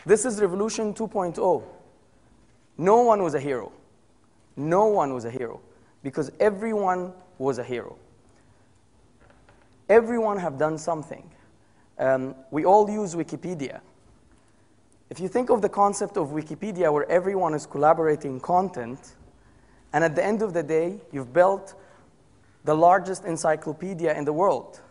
This is Revolution 2.0. No one was a hero. No one was a hero, because everyone was a hero. Everyone have done something. We all use Wikipedia. If you think of the concept of Wikipedia where everyone is collaborating content, and at the end of the day, you've built the largest encyclopedia in the world.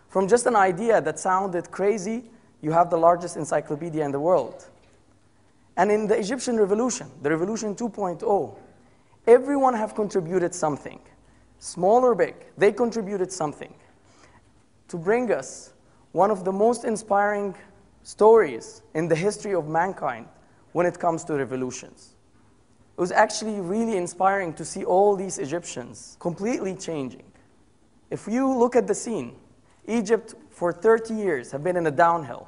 From just an idea that sounded crazy, you have the largest encyclopedia in the world. And in the Egyptian Revolution, the Revolution 2.0, everyone have contributed something. Small or big, they contributed something to bring us one of the most inspiring stories in the history of mankind when it comes to revolutions. It was actually really inspiring to see all these Egyptians completely changing. If you look at the scene, Egypt for 30 years have been in a downhill,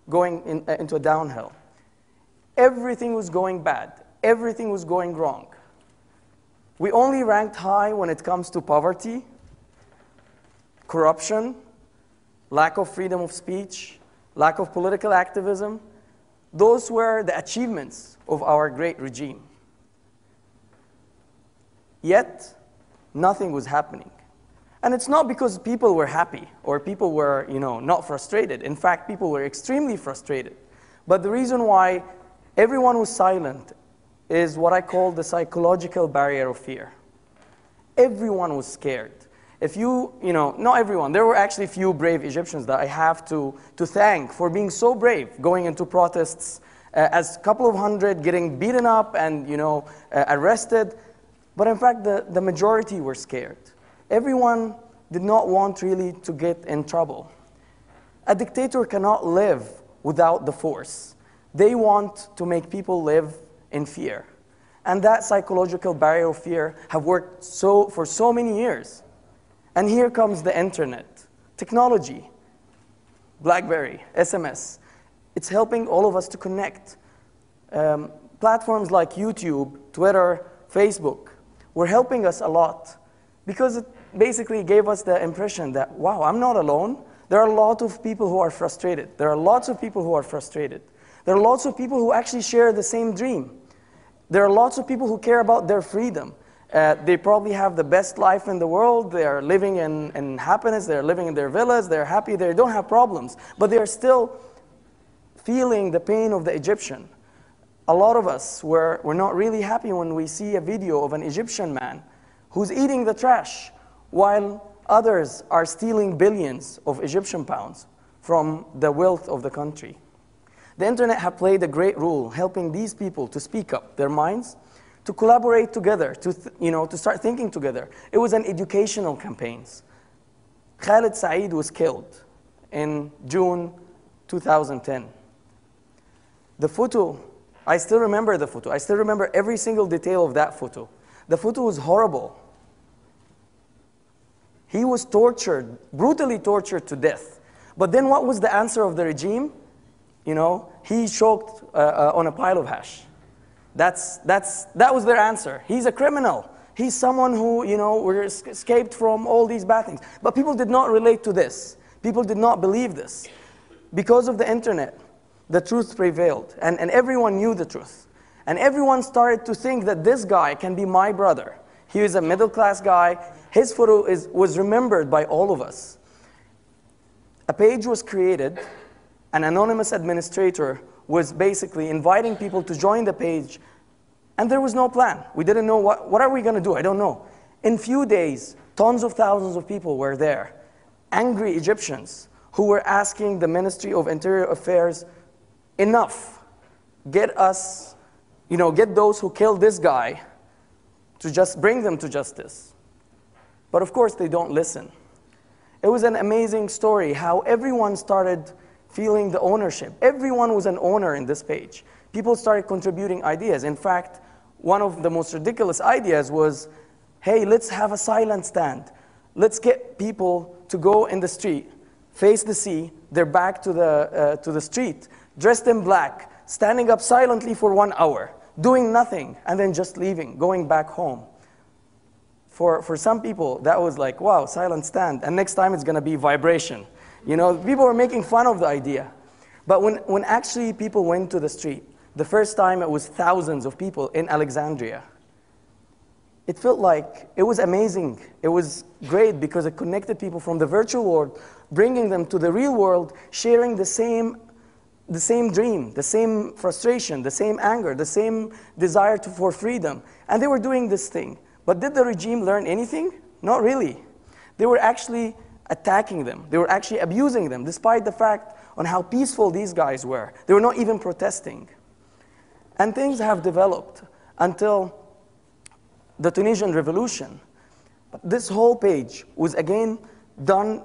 going into a downhill. Everything was going bad. Everything was going wrong. We only ranked high when it comes to poverty, corruption, lack of freedom of speech, lack of political activism. Those were the achievements of our great regime. Yet, nothing was happening. And it's not because people were happy or people were, not frustrated. In fact, people were extremely frustrated. But the reason why everyone was silent is what I call the psychological barrier of fear. Everyone was scared. If not everyone, there were actually few brave Egyptians that I have to thank for being so brave, going into protests, as a couple of hundred getting beaten up and arrested. But in fact, the majority were scared. Everyone did not want really to get in trouble. A dictator cannot live without the force. They want to make people live in fear. And that psychological barrier of fear have worked for so many years. And here comes the internet, technology, BlackBerry, SMS. It's helping all of us to connect. Platforms like YouTube, Twitter, Facebook were helping us a lot because it basically gave us the impression that, wow, I'm not alone. There are a lot of people who are frustrated. There are lots of people who are frustrated. There are lots of people who actually share the same dream. There are lots of people who care about their freedom. They probably have the best life in the world. They are living in happiness. They are living in their villas. They're happy. They don't have problems. But they are still feeling the pain of the Egyptian. A lot of us were not really happy when we see a video of an Egyptian man who's eating the trash while others are stealing billions of Egyptian pounds from the wealth of the country. The internet has played a great role helping these people to speak up their minds, to collaborate together, to start thinking together. It was an educational campaign. Khalid Saeed was killed in June 2010. The photo, I still remember the photo. I still remember every single detail of that photo. The photo was horrible. He was tortured, brutally tortured to death. But then what was the answer of the regime? He choked on a pile of hash. That was their answer. He's a criminal. He's someone who, escaped from all these bad things. But people did not relate to this. People did not believe this. Because of the internet, the truth prevailed. And everyone knew the truth. And everyone started to think that this guy can be my brother. He is a middle-class guy. His photo was remembered by all of us. A page was created. An anonymous administrator was basically inviting people to join the page, and there was no plan. We didn't know what are we going to do. I don't know. In few days, tons of thousands of people were there, angry Egyptians who were asking the Ministry of Interior Affairs, enough, get us, get those who killed this guy to just bring them to justice. But of course, they don't listen. It was an amazing story how everyone started feeling the ownership. Everyone was an owner in this page. People started contributing ideas. In fact, one of the most ridiculous ideas was, hey, let's have a silent stand. Let's get people to go in the street, face the sea, their back to the street, dressed in black, standing up silently for 1 hour, doing nothing, and then just leaving, going back home. For some people, that was like, wow, silent stand, and next time it's going to be vibration. You know, people were making fun of the idea. But when actually people went to the street, the first time it was thousands of people in Alexandria. It felt like it was amazing. It was great because it connected people from the virtual world, bringing them to the real world, sharing the same dream, the same frustration, the same anger, the same desire for freedom. And they were doing this thing. But did the regime learn anything? Not really. They were actually attacking them. They were actually abusing them, despite the fact on how peaceful these guys were. They were not even protesting. And things have developed until the Tunisian revolution. But this whole page was again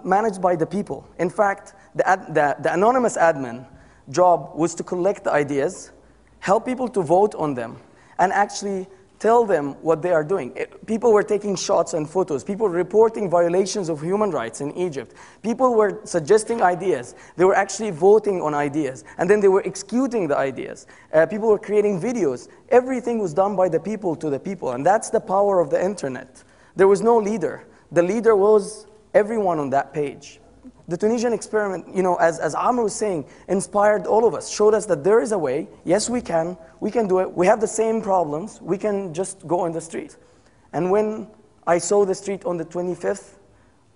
managed by the people. In fact, the anonymous admin job was to collect the ideas, help people to vote on them, and actually tell them what they are doing. People were taking shots and photos. People were reporting violations of human rights in Egypt. People were suggesting ideas. They were actually voting on ideas. And then they were executing the ideas. People were creating videos. Everything was done by the people to the people. And that's the power of the internet. There was no leader. The leader was everyone on that page. The Tunisian experiment, you know, as Amr was saying, inspired all of us, showed us that there is a way. Yes, we can do it. We have the same problems. We can just go on the street. And when I saw the street on the 25th,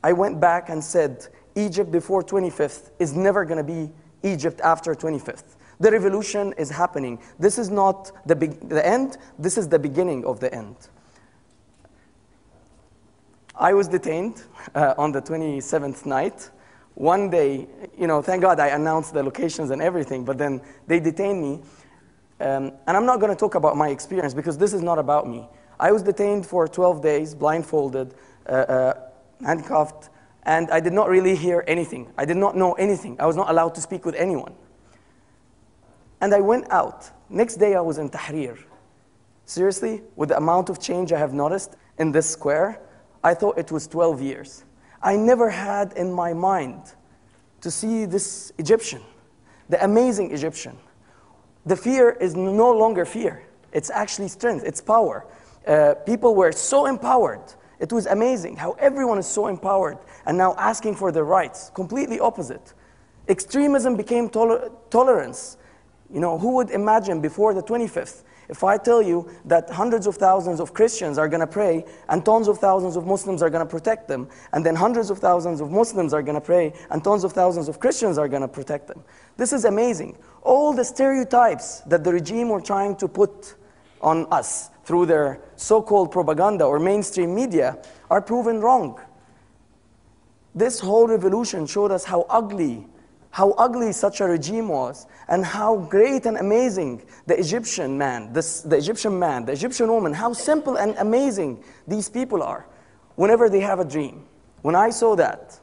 I went back and said, Egypt before 25th is never going to be Egypt after 25th. The revolution is happening. This is not the end. This is the beginning of the end. I was detained on the 27th night. One day, you know, thank God I announced the locations and everything, but then they detained me. And I'm not going to talk about my experience because this is not about me. I was detained for 12 days, blindfolded, handcuffed, and I did not really hear anything. I did not know anything. I was not allowed to speak with anyone. And I went out. Next day I was in Tahrir. Seriously, with the amount of change I have noticed in this square, I thought it was 12 years. I never had in my mind to see this Egyptian, the amazing Egyptian. The fear is no longer fear. It's actually strength. It's power. People were so empowered. It was amazing how everyone is so empowered and now asking for their rights. Completely opposite. Extremism became tolerance. You know, who would imagine before the 25th, if I tell you that hundreds of thousands of Christians are going to pray and tons of thousands of Muslims are going to protect them, and then hundreds of thousands of Muslims are going to pray and tons of thousands of Christians are going to protect them. This is amazing. All the stereotypes that the regime were trying to put on us through their so-called propaganda or mainstream media are proven wrong. This whole revolution showed us how ugly such a regime was, and how great and amazing the Egyptian man, the Egyptian woman, how simple and amazing these people are whenever they have a dream. When I saw that,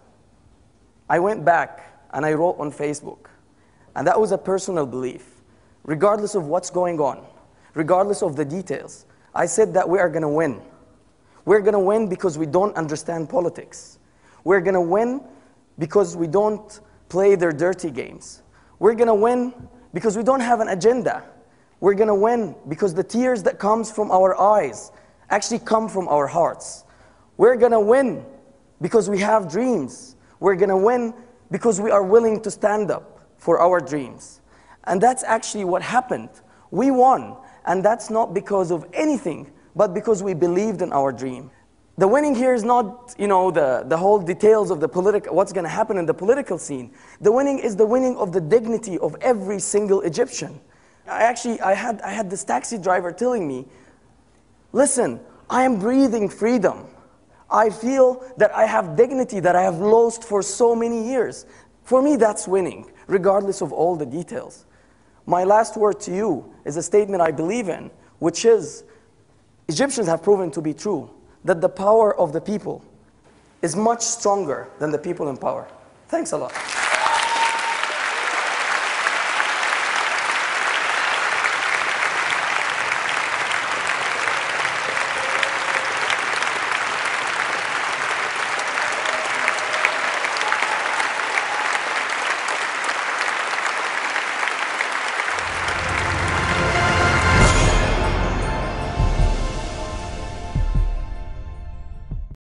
I went back and I wrote on Facebook. And that was a personal belief. Regardless of what's going on, regardless of the details, I said that we are going to win. We're going to win because we don't understand politics. We're going to win because we don't play their dirty games. We're going to win because we don't have an agenda. We're going to win because the tears that comes from our eyes actually come from our hearts. We're going to win because we have dreams. We're going to win because we are willing to stand up for our dreams. And that's actually what happened. We won, and that's not because of anything, but because we believed in our dream. The winning here is not, you know, the whole details of what's going to happen in the political scene. The winning is the winning of the dignity of every single Egyptian. I had this taxi driver telling me, listen, I am breathing freedom. I feel that I have dignity that I have lost for so many years. For me, that's winning, regardless of all the details. My last word to you is a statement I believe in, which is, Egyptians have proven to be true, that the power of the people is much stronger than the people in power. Thanks a lot.